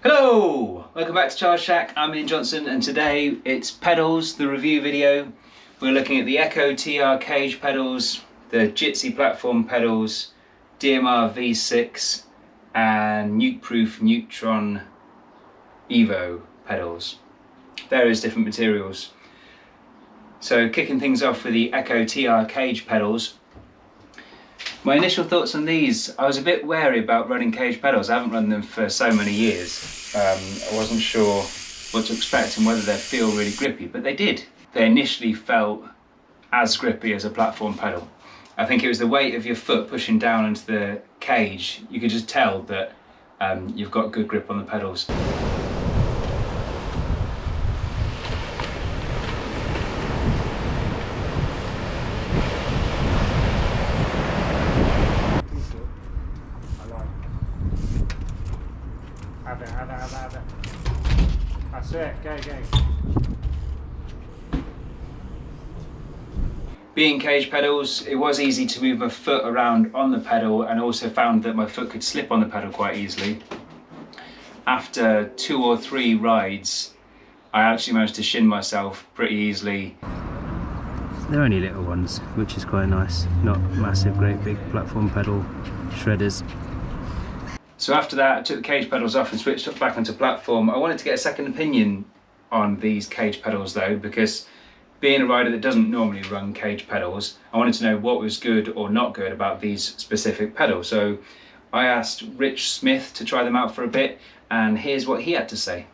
Hello! Welcome back to Charge Shack. I'm Ian Johnson and today it's pedals, the review video. We're looking at the Echo TR cage pedals, the Jitsie platform pedals, DMR V6 and Nukeproof Neutron EVO pedals. Various different materials. So kicking things off with the Echo TR cage pedals. My initial thoughts on these, I was a bit wary about running cage pedals. I haven't run them for so many years. I wasn't sure what to expect and whether they'd feel really grippy, but they did. They initially felt as grippy as a platform pedal. I think it was the weight of your foot pushing down into the cage. You could just tell that you've got good grip on the pedals. Have it. That's it, go. Being cage pedals, it was easy to move my foot around on the pedal and also found that my foot could slip on the pedal quite easily. After 2 or 3 rides, I actually managed to shin myself pretty easily. They're only little ones, which is quite nice. Not massive, great big platform pedal shredders. So after that, I took the cage pedals off and switched back onto platform. I wanted to get a second opinion on these cage pedals though, because being a rider that doesn't normally run cage pedals, I wanted to know what was good or not good about these specific pedals. So I asked Rich Smith to try them out for a bit, and here's what he had to say.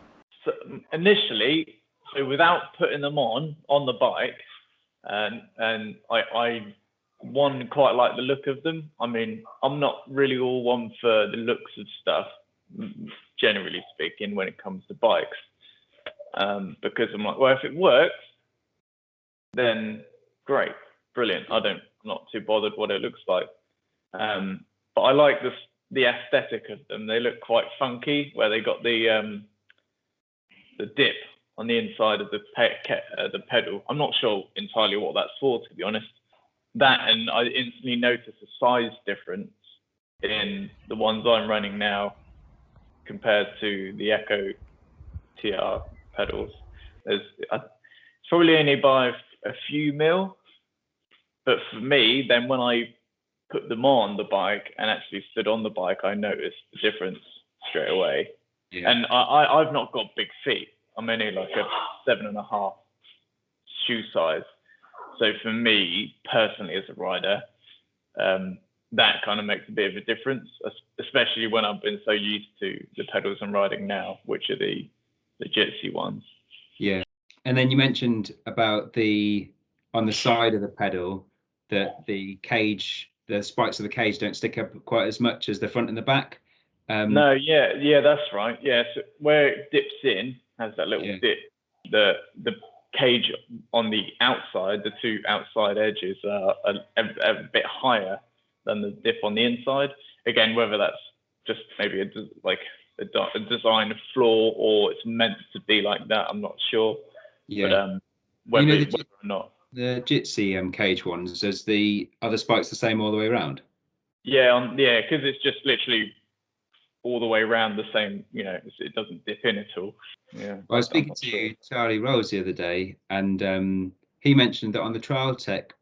So initially, without putting them on the bike, and I quite like the look of them. I mean, I'm not really all one for the looks of stuff, generally speaking, when it comes to bikes, because I'm like, well, if it works, then great, brilliant. I'm not too bothered what it looks like. But I like the aesthetic of them. They look quite funky, where they got the dip on the inside of the pedal. I'm not sure entirely what that's for, to be honest. That, and I instantly noticed a size difference in the ones I'm running now compared to the Echo TR pedals. It's probably only by a few mil, but for me, then when I put them on the bike and actually stood on the bike, I noticed the difference straight away. Yeah. And I've not got big feet. I'm only like a 7.5 shoe size. So for me, personally, as a rider, that kind of makes a bit of a difference, especially when I've been so used to the pedals I'm riding now, which are the Jitsie ones. Yeah. And then you mentioned about on the side of the pedal, that the spikes of the cage don't stick up quite as much as the front and the back. No, yeah, that's right. Yeah, so where it dips in, has that little dip, the cage on the outside, the 2 outside edges are a bit higher than the dip on the inside. Again, whether that's just maybe a design flaw or it's meant to be like that, I'm not sure. Yeah. But whether or not. The Jitsie cage ones, are the spikes the same all the way around? Yeah, because it's just literally all the way around the same, it doesn't dip in at all. Yeah. I was speaking to Charlie Rose the other day, and he mentioned that on the Trial Tech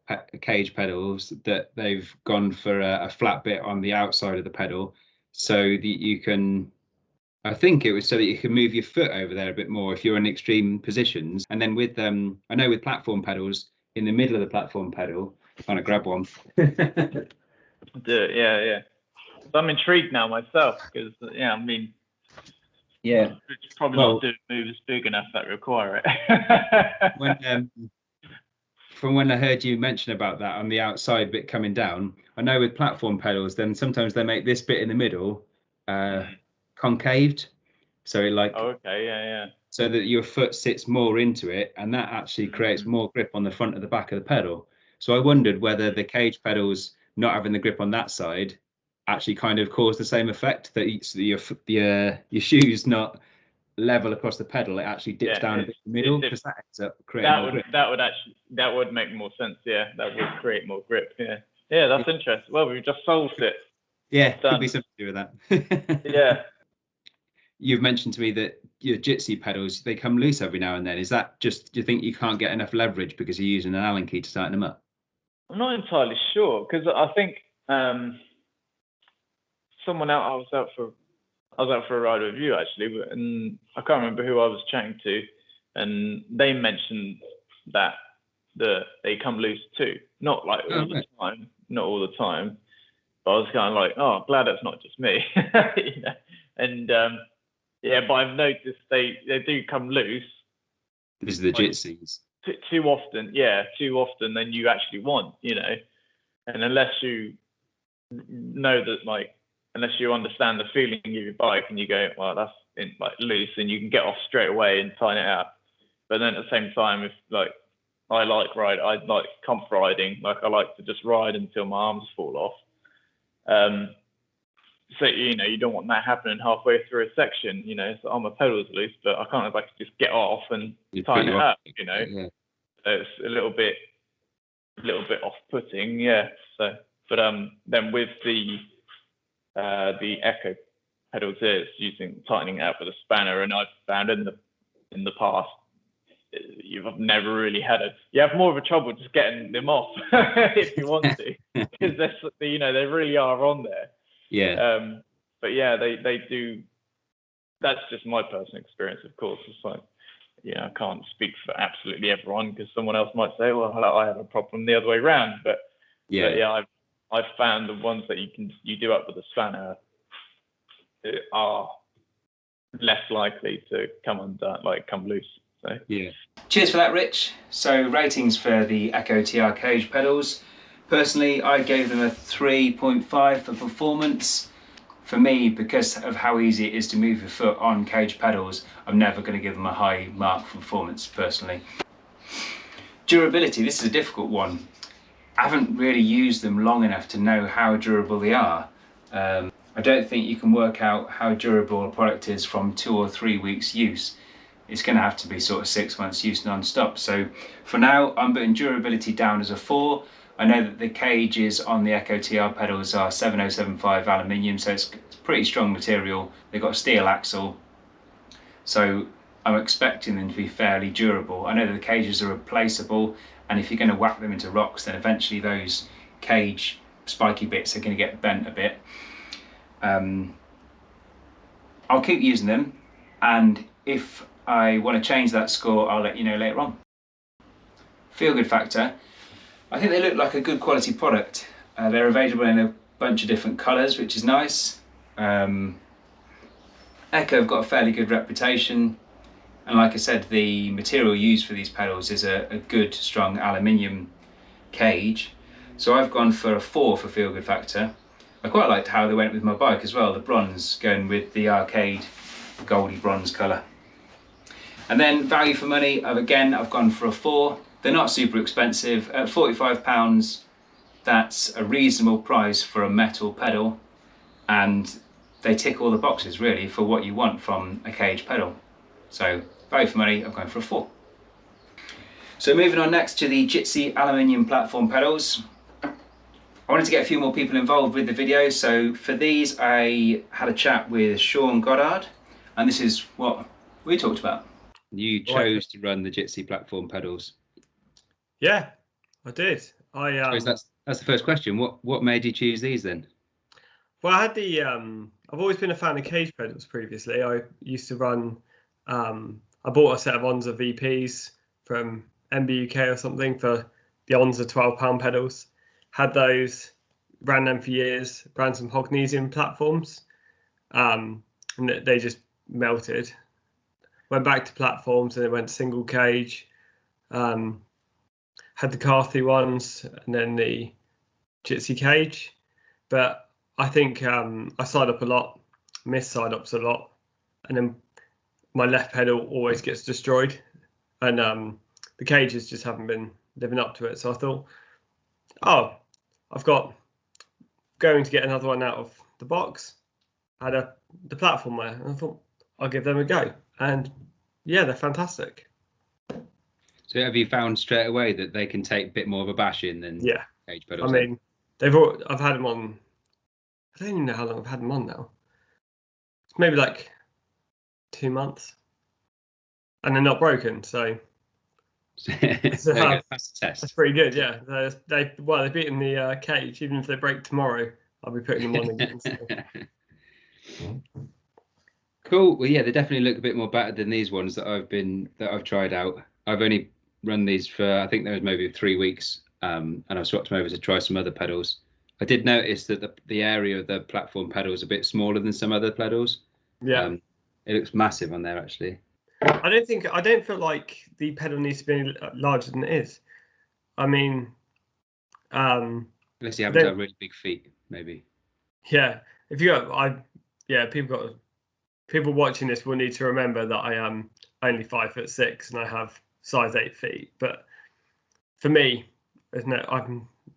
cage pedals that they've gone for a flat bit on the outside of the pedal, so that you can, I think it was so that you can move your foot over there a bit more if you're in extreme positions. And then with I know with platform pedals, in the middle of the platform pedal, trying to grab one. Yeah. I'm intrigued now myself because it's probably not doing moves big enough that require it. From when I heard you mention about that on the outside bit coming down, I know with platform pedals, then sometimes they make this bit in the middle concaved, so so that your foot sits more into it, and that actually creates more grip on the front of the back of the pedal. So I wondered whether the cage pedals not having the grip on that side actually kind of cause the same effect, that your shoes not level across the pedal, it actually dips down a bit in the middle, because that ends up creating more grip. That would make more sense. Yeah, that would create more grip. Yeah, that's interesting. Well, we've just solved it. Yeah, could be something to do with that. Yeah. you've mentioned to me that your Jitsie pedals, they come loose every now and then. Is that just, do you think you can't get enough leverage because you're using an Allen key to tighten them up? I'm not entirely sure, because I think someone else, I was out for a ride with you actually, and I can't remember who I was chatting to, and they mentioned that they come loose too. Not like all the time, not all the time. But I was kind of like, oh, I'm glad it's not just me, you know. And yeah, but I've noticed they do come loose. This is the like, Jitsies. too often than you actually want, you know. And unless you know that, like, unless you understand the feeling of your bike and you go, well, that's like loose, and you can get off straight away and tighten it up. But then at the same time, if like I like comp riding, like I like to just ride until my arms fall off. So, you know, you don't want that happening halfway through a section, you know. So my pedal's loose, but I can't like just get off and tighten it up, you know. Yeah. So it's a little bit off-putting, yeah. So, but then with the Echo pedals, it's using tightening it up with a spanner, and I've found in the past you've never really you have more of a trouble just getting them off if you want to, because you know, they really are on there. Yeah. But yeah, they do. That's just my personal experience, of course. It's like, you know, I can't speak for absolutely everyone, because someone else might say, well, I have a problem the other way around. But yeah, I've found the ones that you do up with a spanner are less likely to come undone, like come loose. So yeah. Cheers for that, Rich. So ratings for the Echo TR Cage pedals. Personally, I gave them a 3.5 for performance. For me, because of how easy it is to move your foot on cage pedals, I'm never going to give them a high mark for performance, personally. Durability, this is a difficult one. I haven't really used them long enough to know how durable they are. I don't think you can work out how durable a product is from 2 or 3 weeks use. It's going to have to be sort of 6 months use non-stop. So for now, I'm putting durability down as a 4. I know that the cages on the Echo TR pedals are 7075 aluminium, so it's pretty strong material. They've got a steel axle, so I'm expecting them to be fairly durable. I know that the cages are replaceable, and if you're going to whack them into rocks, then eventually those cage spiky bits are going to get bent a bit. I'll keep using them, and if I want to change that score, I'll let you know later on. Feel good factor. I think they look like a good quality product. They're available in a bunch of different colours, which is nice. Echo have got a fairly good reputation, and like I said, the material used for these pedals is a good, strong aluminium cage. So I've gone for a 4 for feel good factor. I quite liked how they went with my bike as well, the bronze going with the arcade goldy bronze colour. And then value for money, I've gone for a 4. They're not super expensive. At £45, that's a reasonable price for a metal pedal, and they tick all the boxes really for what you want from a cage pedal. So value for money, I've gone for a 4. So moving on next to the Jitsie aluminium platform pedals. I wanted to get a few more people involved with the video, so for these I had a chat with Shaun Goddard, and this is what we talked about. You chose to run the Jitsie platform pedals. Yeah, I did. I suppose that's the first question. What made you choose these then? Well, I had I've always been a fan of cage pedals previously. I used to run, I bought a set of Onza VPs from MBUK or something for the Onza £12 pedals. Had those, ran them for years, ran some Hognesium platforms, and they just melted. Went back to platforms and it went single cage. Had the Carthy ones and then the Jitsie cage, but I think I side up a lot, miss side ups a lot, and then my left pedal always gets destroyed, and the cages just haven't been living up to it. So I thought, oh, I've got going to get another one out of the box. I had the platform there, and I thought I'll give them a go, and yeah, they're fantastic. So have you found straight away that they can take a bit more of a bashing than cage pedals? I mean, I've had them on, I don't even know how long I've had them on now. It's maybe like 2 months, and they're not broken. So There you go. That's the test. that's pretty good. Yeah, they've beaten the cage. Even if they break tomorrow, I'll be putting them on again. So. Cool. Well, yeah, they definitely look a bit more battered than these ones that I've tried out. I've only run these for, I think there was maybe 3 weeks, and I've swapped them over to try some other pedals. I did notice that the area of the platform pedal is a bit smaller than some other pedals. Yeah, it looks massive on there actually. I don't feel like the pedal needs to be any larger than it is. I mean, unless you happen to have really big feet, maybe. Yeah, if you people watching this will need to remember that I am only 5'6" and I have size 8 feet. But for me, I've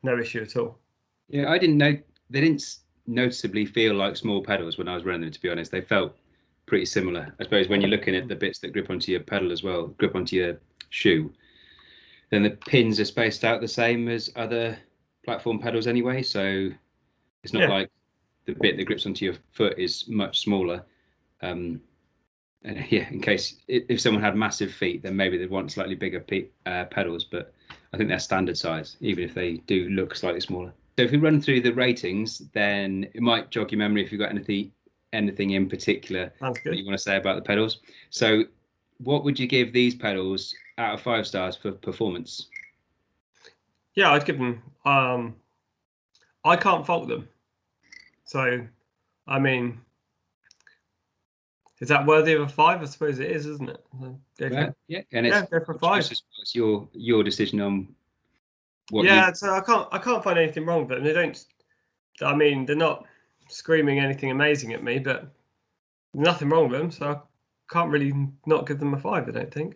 no issue at all. Yeah, I didn't know, they didn't noticeably feel like small pedals when I was running them, to be honest. They felt pretty similar. I suppose when you're looking at the bits that grip onto your pedal as well, grip onto your shoe, then the pins are spaced out the same as other platform pedals anyway. So it's not like the bit that grips onto your foot is much smaller. And yeah, in case if someone had massive feet, then maybe they'd want slightly bigger pedals, but I think they're standard size, even if they do look slightly smaller. So if we run through the ratings, then it might jog your memory if you've got anything in particular that you want to say about the pedals. So what would you give these pedals out of 5 stars for performance? Yeah, I'd give them, I can't fault them. So, I mean, is that worthy of a 5? I suppose it is, isn't it? Yeah, and it's go for 5. It's your decision on what. So I can't find anything wrong with them. They don't. I mean, they're not screaming anything amazing at me, but nothing wrong with them. So I can't really not give them a 5. I don't think.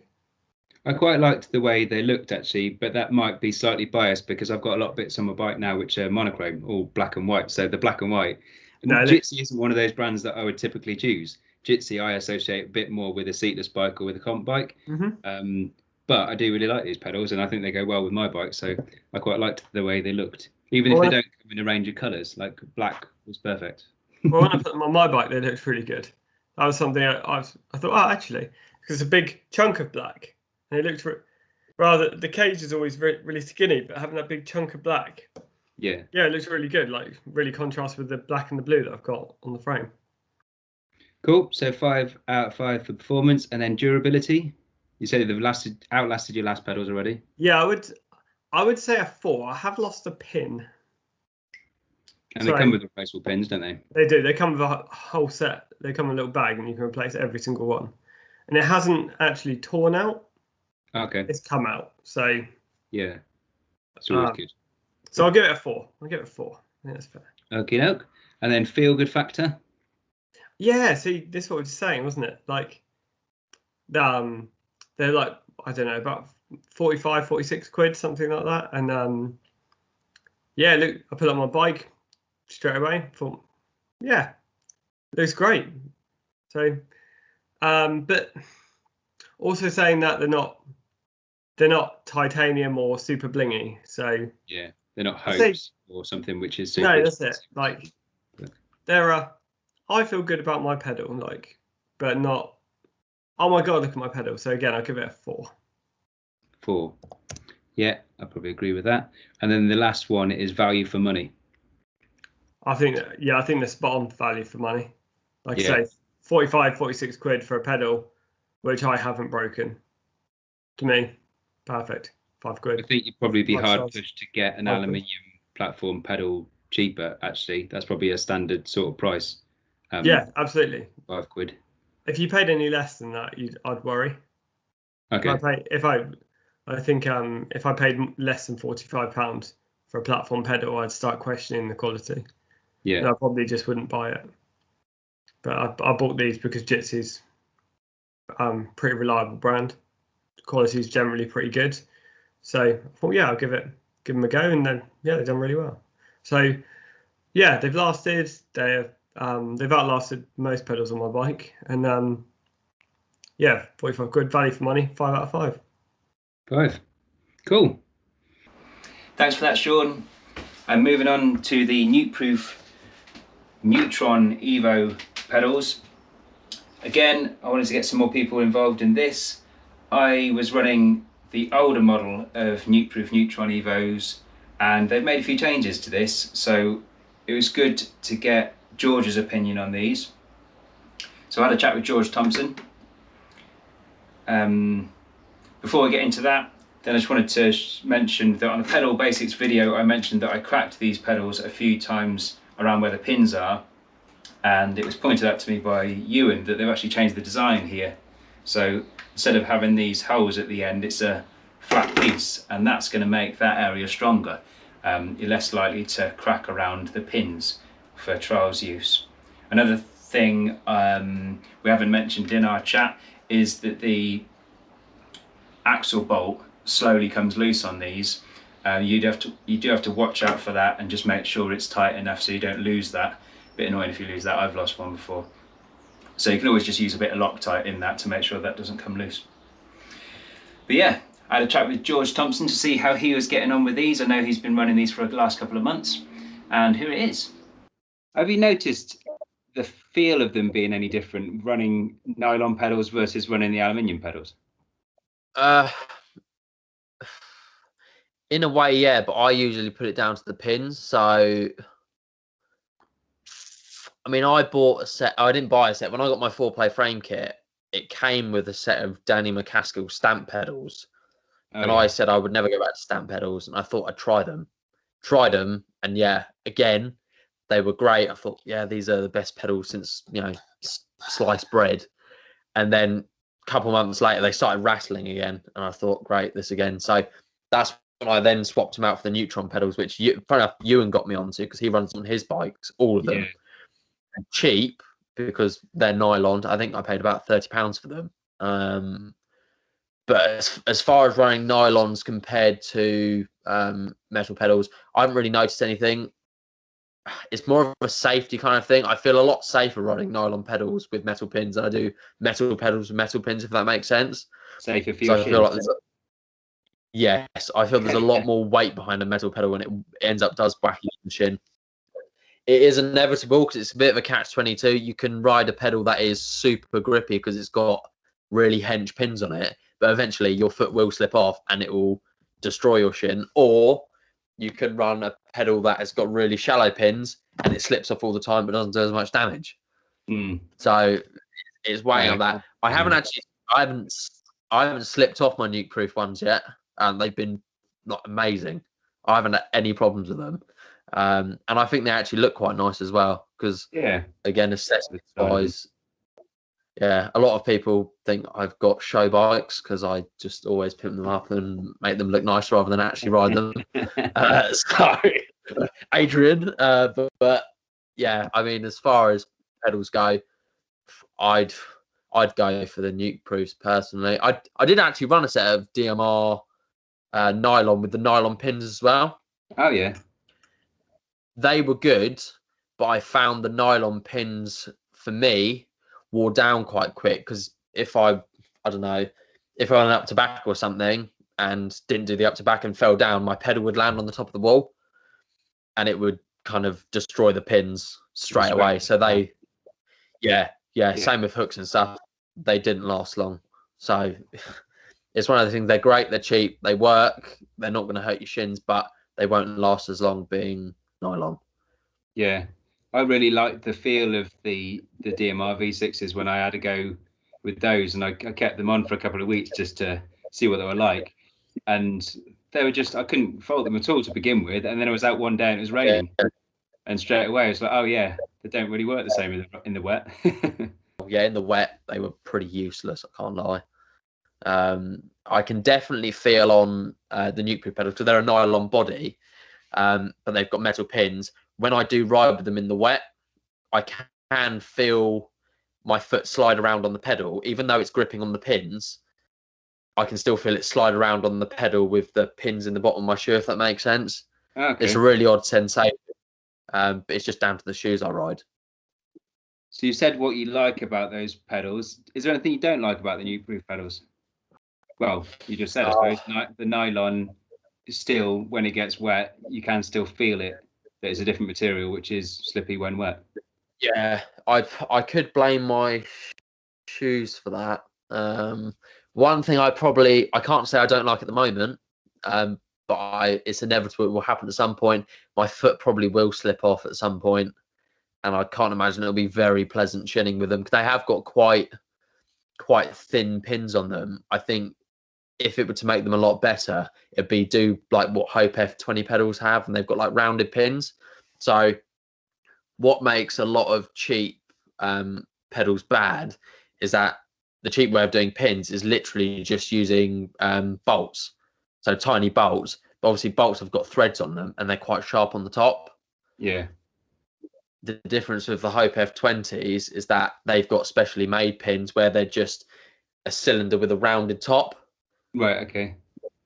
I quite liked the way they looked actually, but that might be slightly biased because I've got a lot of bits on my bike now which are monochrome, all black and white. So the black and white. Jitsie isn't one of those brands that I would typically choose. Jitsie I associate a bit more with a seatless bike or with a comp bike. Mm-hmm. But I do really like these pedals and I think they go well with my bike. So I quite liked the way they looked. Even if they don't come in a range of colours, like black was perfect. Well, when I put them on my bike, they looked really good. That was something I thought, actually, because it's a big chunk of black. And it looked rather, the cage is always really skinny, but having that big chunk of black. Yeah, it looks really good. Like really contrasts with the black and the blue that I've got on the frame. Cool. So 5 out of 5 for performance, and then durability. You said they've outlasted your last pedals already. Yeah, I would say a 4. I have lost a pin. And they come with replaceable pins, don't they? They do. They come with a whole set. They come in a little bag, and you can replace every single one. And it hasn't actually torn out. Okay. It's come out. So yeah, it's always good. So I'll give it a 4. I think that's fair. Okay, doke. And then feel good factor. Yeah. See, this is what we were saying, wasn't it? Like, they're like, I don't know, about 45, 46 quid, something like that. And yeah, look, I put it on my bike straight away. Thought, yeah, it looks great. So, but also saying that they're not titanium or super blingy. So yeah, they're not hopes or something which is super. No, that's it. Like I feel good about my pedal, like, but not. Oh my god, look at my pedal. So again, I'll give it a 4. 4. Yeah, I probably agree with that. And then the last one is value for money. I think they're spot on value for money. Like I say, 45, 46 quid for a pedal, which I haven't broken. To me, perfect. 5 quid. I think you'd probably be hard pushed to get an aluminium platform pedal cheaper, actually. That's probably a standard sort of price. Yeah, absolutely. 5 quid. If you paid any less than that, I'd worry. Okay. I think if I paid less than £45 for a platform pedal, I'd start questioning the quality. Yeah. And I probably just wouldn't buy it. But I bought these because Jitsie's pretty reliable brand. The quality is generally pretty good. So I thought, yeah, I'll give them a go, and then they've done really well. So yeah, they've lasted. They've outlasted most pedals on my bike, and 45 quid value for money, 5 out of 5. 5. Cool. Thanks for that, Shaun. And moving on to the Nukeproof Neutron EVO pedals. Again, I wanted to get some more people involved in this. I was running the older model of Nukeproof Neutron EVOs, and they've made a few changes to this, so it was good to get George's opinion on these. So I had a chat with George Thomson. Before we get into that, then I just wanted to mention that on the pedal basics video, I mentioned that I cracked these pedals a few times around where the pins are, and it was pointed out to me by Ewan that they've actually changed the design here. So instead of having these holes at the end, it's a flat piece, and that's going to make that area stronger. You're less likely to crack around the pins for trials use. Another thing we haven't mentioned in our chat is that the axle bolt slowly comes loose on these. You do have to watch out for that and just make sure it's tight enough so you don't lose that. Bit annoying if you lose that. I've lost one before. So you can always just use a bit of Loctite in that to make sure that doesn't come loose. But yeah, I had a chat with George Thomson to see how he was getting on with these. I know he's been running these for the last couple of months, and here it is. Have you noticed the feel of them being any different running nylon pedals versus running the aluminium pedals? In a way, yeah, but I usually put it down to the pins. So, I mean, I bought a set. I didn't buy a set. When I got my 4-play frame kit, it came with a set of Danny McCaskill stamp pedals. And I said I would never go back to stamp pedals. And I thought I'd try them. Tried them. And yeah, again, they were great. I thought, yeah, these are the best pedals since, sliced bread. And then a couple months later, they started rattling again. And I thought, great, this again. So that's when I then swapped them out for the Neutron pedals, which, funny enough, Ewan got me onto because he runs on his bikes, all of them. Yeah. And cheap because they're nylon. I think I paid about £30 for them. But as far as running nylons compared to metal pedals, I haven't really noticed anything. It's more of a safety kind of thing. I feel a lot safer running nylon pedals with metal pins than I do metal pedals with metal pins, if that makes sense. Safer for your I feel like yes, I feel there's a lot more weight behind a metal pedal when it ends up does whack you in the shin. It is inevitable because it's a bit of a catch-22. You can ride a pedal that is super grippy because it's got really hench pins on it, but eventually your foot will slip off and it will destroy your shin. Or you can run a pedal that has got really shallow pins and it slips off all the time but doesn't do as much damage. So it's weighing on that. I haven't slipped off my Nukeproof ones yet, and they've been not amazing. I haven't had any problems with them. And I think they actually look quite nice as well because, again, aesthetic wise, a lot of people think I've got show bikes because I just always pimp them up and make them look nice rather than actually ride them. So, Adrian, but yeah, I mean, as far as pedals go, I'd go for the Nukeproofs personally. I did actually run a set of DMR nylon with the nylon pins as well. Oh yeah. They were good, but I found the nylon pins for me wore down quite quick because if I went up to back or something and didn't do the up to back and fell down, my pedal would land on the top of the wall and it would kind of destroy the pins straight away. So they, same with hooks and stuff. They didn't last long. So it's one of the things. They're great. They're cheap. They work. They're not going to hurt your shins, but they won't last as long being nylon. Yeah, I really liked the feel of the DMR V6s when I had to go with those, and I kept them on for a couple of weeks just to see what they were like. And they were just, I couldn't fault them at all to begin with. And then I was out one day and it was raining, and straight away I was like, oh yeah, they don't really work the same in the wet. Yeah, in the wet they were pretty useless. I can't lie. I can definitely feel on the Nukeproof pedals because they're a nylon body, but they've got metal pins. When I do ride with them in the wet, I can feel my foot slide around on the pedal, even though it's gripping on the pins. I can still feel it slide around on the pedal with the pins in the bottom of my shoe, if that makes sense. Okay. It's a really odd sensation, but it's just down to the shoes I ride. So you said what you like about those pedals. Is there anything you don't like about the Nukeproof pedals? Well, you just said, I suppose, the nylon is still, when it gets wet, you can still feel it. That it's a different material, which is slippy when wet. Yeah, I could blame my choose for that. One thing I can't say I don't like at the moment, but it's inevitable it will happen at some point. My foot probably will slip off at some point, and I can't imagine it'll be very pleasant shinning with them because they have got quite thin pins on them. I think if it were to make them a lot better, it'd be do like what Hope F20 pedals have, and they've got like rounded pins. So what makes a lot of cheap pedals bad is that the cheap way of doing pins is literally just using bolts, so tiny bolts. But obviously bolts have got threads on them and they're quite sharp on the top. Yeah. The difference with the Hope F20s is that they've got specially made pins where they're just a cylinder with a rounded top. Right, okay.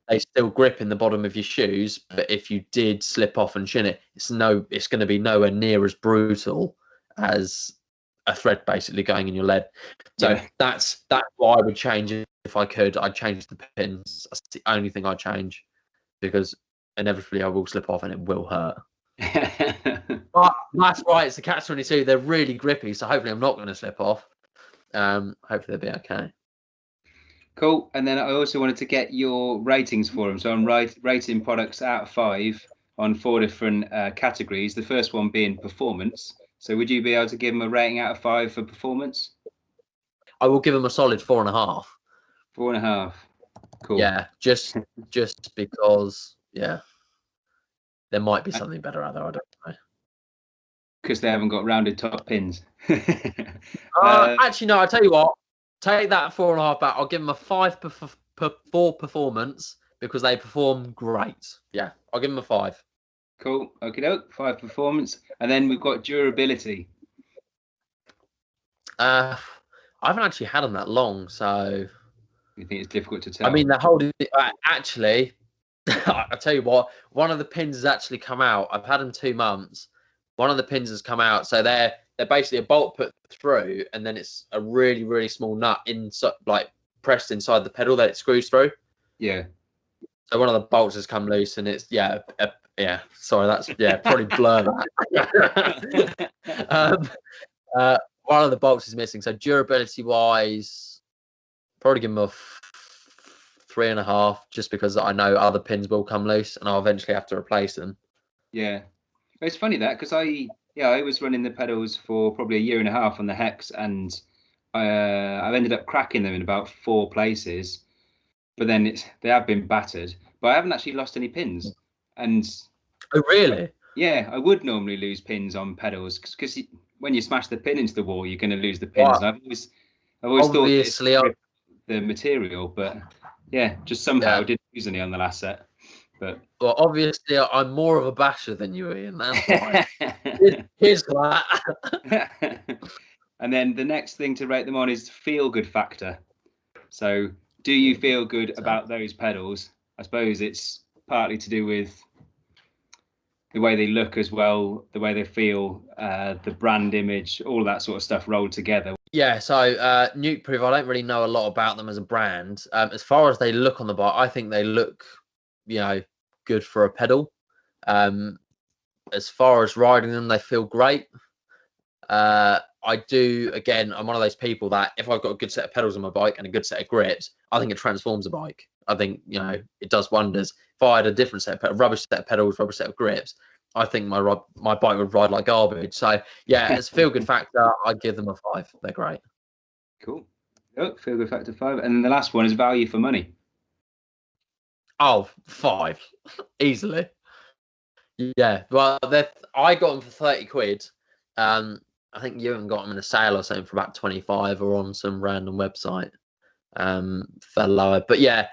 They still grip in the bottom of your shoes, but if you did slip off and shin it, it's going to be nowhere near as brutal as a thread basically going in your lead. So Yeah. that's what I would change if I could. I'd change the pins. That's the only thing I'd change, because inevitably I will slip off and it will hurt. But that's right, it's the catch-22. They're really grippy, so hopefully I'm not going to slip off. Hopefully they'll be okay. Cool. And then I also wanted to get your ratings for them. So I'm rating products out of 5 on 4 different categories. The first one being performance. So would you be able to give them a rating out of 5 for performance? I will give them a solid 4.5. 4.5. Cool. Yeah, just because, yeah, there might be something better out there. I don't know. Because they haven't got rounded top pins. Actually, no. I tell you what. Take that 4.5 back. I'll give them a 5 for performance because they perform great. Yeah, I'll give them a 5. Cool. Okay, doke. 5 performance, and then we've got durability. I haven't actually had them that long, so You think it's difficult to tell? I mean, they're holding. Actually, I tell you what. One of the pins has actually come out. I've had them 2 months. One of the pins has come out, so they're basically a bolt put through, and then it's a really, really small nut inside, like pressed inside the pedal that it screws through. Yeah. So one of the bolts has come loose, and it's Sorry, that's probably blur that. One of the bolts is missing. So durability wise, probably give them a 3.5, just because I know other pins will come loose, and I'll eventually have to replace them. Yeah, it's funny that because I was running the pedals for probably 1.5 years on the Hex, and I've ended up cracking them in about 4 places, but then they have been battered, but I haven't actually lost any pins. And oh really? Yeah, I would normally lose pins on pedals because when you smash the pin into the wall, you're going to lose the pins. Wow. I've always thought it's Obviously, the material, but yeah, just somehow didn't lose any on the last set. But well, obviously, I'm more of a basher than you, Ian. That's why. Here's that. And then the next thing to rate them on is feel good factor. So, do you feel good about those pedals? I suppose it's partly to do with the way they look as well, the way they feel, the brand image, all that sort of stuff rolled together. Yeah, so Nukeproof, I don't really know a lot about them as a brand. As far as they look on the bike, I think they look, good for a pedal. As far as riding them, they feel great. I do, again, I'm one of those people that if I've got a good set of pedals on my bike and a good set of grips, I think it transforms a bike. I think, it does wonders. If I had a different set of rubbish set of pedals, rubbish set of grips, I think my bike would ride like garbage. So, yeah, as a feel-good factor, I'd give them a 5. They're great. Cool. Oh, feel-good factor 5. And then the last one is value for money. Oh, 5. Easily. Yeah, well, I got them for 30 quid. I think you haven't got them in a sale or something for about 25 or on some random website for lower. But yeah,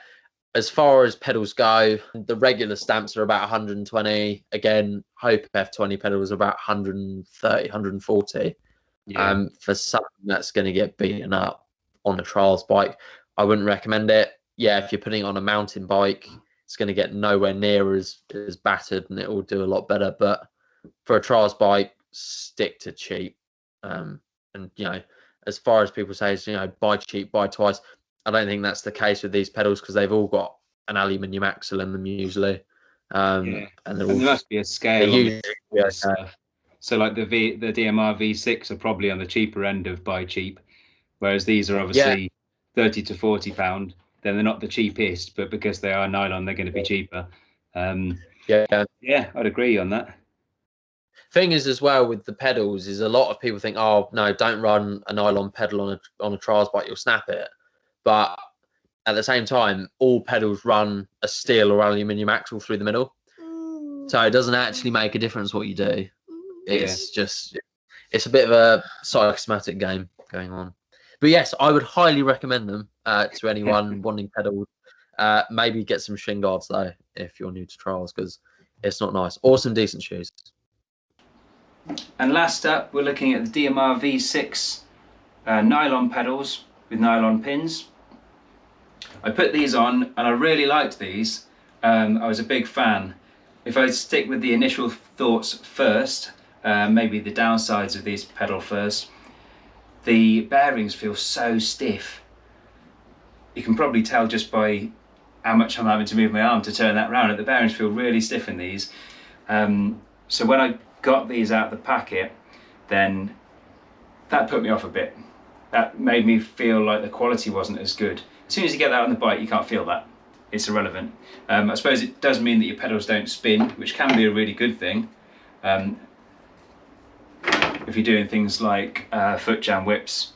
as far as pedals go, the regular stamps are about 120. Again, Hope F20 pedals are about 130, 140. Yeah. For something that's going to get beaten up on a trials bike, I wouldn't recommend it. Yeah, if you're putting it on a mountain bike, it's going to get nowhere near as battered, and it will do a lot better. But for a trials bike, stick to cheap. And as far as people say, buy cheap, buy twice. I don't think that's the case with these pedals because they've all got an aluminium axle in them usually. And there must be a scale. Stuff. So like the DMR V6 are probably on the cheaper end of buy cheap, whereas these are obviously 30 to 40 pound. Then they're not the cheapest, but because they are nylon, they're going to be cheaper. Yeah, I'd agree on that. Thing is, as well, with the pedals, is a lot of people think, oh no, don't run a nylon pedal on a trials bike, you'll snap it. But at the same time, all pedals run a steel or aluminium axle through the middle, so it doesn't actually make a difference what you do. It's just, it's a bit of a psychosomatic game going on. But yes, I would highly recommend them to anyone wanting pedals. Maybe get some shin guards though if you're new to trials, because it's not nice. Awesome, decent shoes. And last up, we're looking at the DMR V6 nylon pedals with nylon pins. I put these on and I really liked these. I was a big fan. If I stick with the initial thoughts first, maybe the downsides of these pedal first, the bearings feel so stiff. You can probably tell just by how much I'm having to move my arm to turn that round. The bearings feel really stiff in these. So when I got these out of the packet, then that put me off a bit. That made me feel like the quality wasn't as good. As soon as you get that on the bike, you can't feel that. It's irrelevant. I suppose it does mean that your pedals don't spin, which can be a really good thing. If you're doing things like foot jam whips,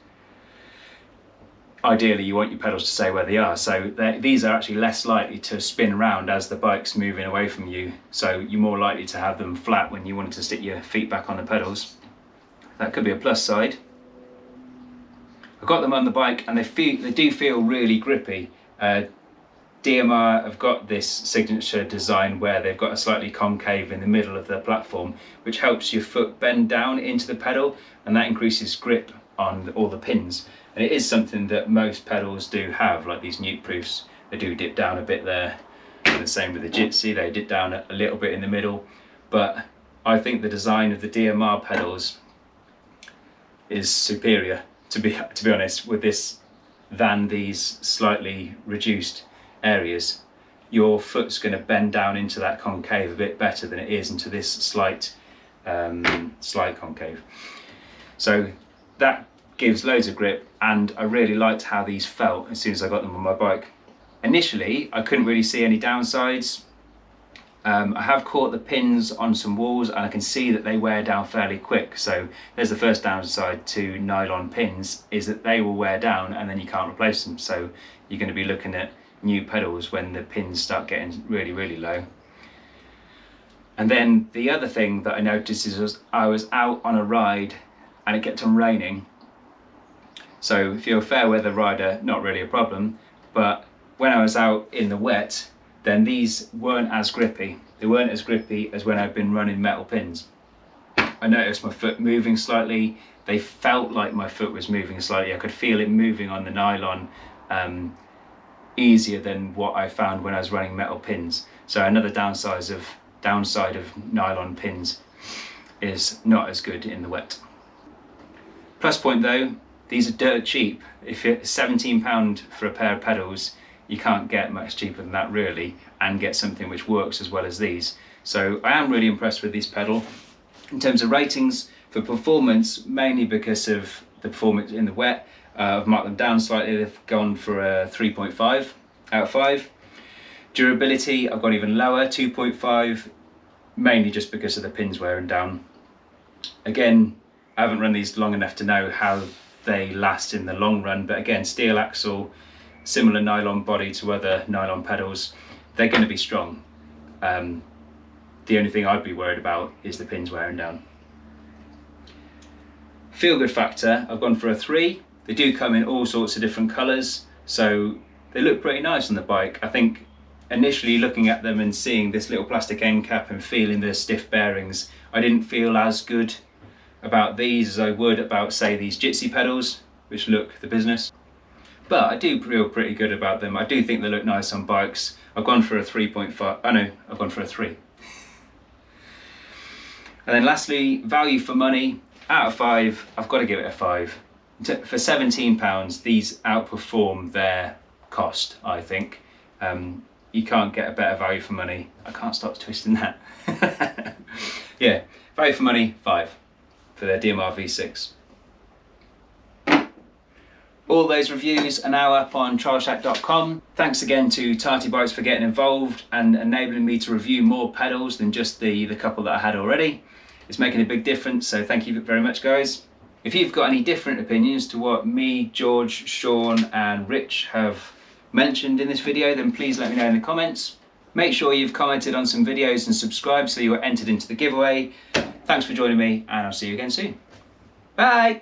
ideally you want your pedals to stay where they are, so these are actually less likely to spin around as the bike's moving away from you, so you're more likely to have them flat when you want to stick your feet back on the pedals. That could be a plus side. I've got them on the bike and they do feel really grippy. DMR have got this signature design where they've got a slightly concave in the middle of the platform, which helps your foot bend down into the pedal, and that increases grip on all the pins. And it is something that most pedals do have, like these Nukeproofs. They do dip down a bit there. And the same with the Jitsie, they dip down a little bit in the middle. But I think the design of the DMR pedals is superior, to be honest, with this than these slightly reduced areas. Your foot's going to bend down into that concave a bit better than it is into this slight concave. So that gives loads of grip, and I really liked how these felt as soon as I got them on my bike. Initially, I couldn't really see any downsides. I have caught the pins on some walls and I can see that they wear down fairly quick. So there's the first downside to nylon pins, is that they will wear down and then you can't replace them. So you're going to be looking at new pedals when the pins start getting really, really low. And then the other thing that I noticed is I was out on a ride and it kept on raining. So if you're a fair weather rider, not really a problem, but when I was out in the wet, then these weren't as grippy. They weren't as grippy as when I'd been running metal pins. I noticed my foot moving slightly. They felt like my foot was moving slightly. I could feel it moving on the nylon easier than what I found when I was running metal pins. So another downside of nylon pins is not as good in the wet. Plus point though, these are dirt cheap. If it's £17 for a pair of pedals, you can't get much cheaper than that really, and get something which works as well as these. So I am really impressed with this pedal. In terms of ratings for performance, mainly because of the performance in the wet, I've marked them down slightly. They've gone for a 3.5 out of 5. Durability, I've gone even lower, 2.5, mainly just because of the pins wearing down. Again, I haven't run these long enough to know how they last in the long run, but again, steel axle, similar nylon body to other nylon pedals, they're going to be strong. The only thing I'd be worried about is the pins wearing down. Feel good factor, I've gone for a 3. They do come in all sorts of different colours, so they look pretty nice on the bike. I think initially looking at them and seeing this little plastic end cap and feeling the stiff bearings, I didn't feel as good about these as I would about, say, these Jitsie pedals, which look the business. But I do feel pretty good about them. I do think they look nice on bikes. I've gone for a 3.5, oh no, I've gone for a 3. And then lastly, value for money, out of 5, I've got to give it a 5. For £17, these outperform their cost, I think. You can't get a better value for money. I can't stop twisting that. Yeah, value for money, 5 for their DMR V6. All those reviews are now up on trialshack.com. Thanks again to Tati Bikes for getting involved and enabling me to review more pedals than just the couple that I had already. It's making a big difference, so thank you very much, guys. If you've got any different opinions to what me, George, Shaun and Rich have mentioned in this video, then please let me know in the comments. Make sure you've commented on some videos and subscribed so you're entered into the giveaway. Thanks for joining me, and I'll see you again soon. Bye!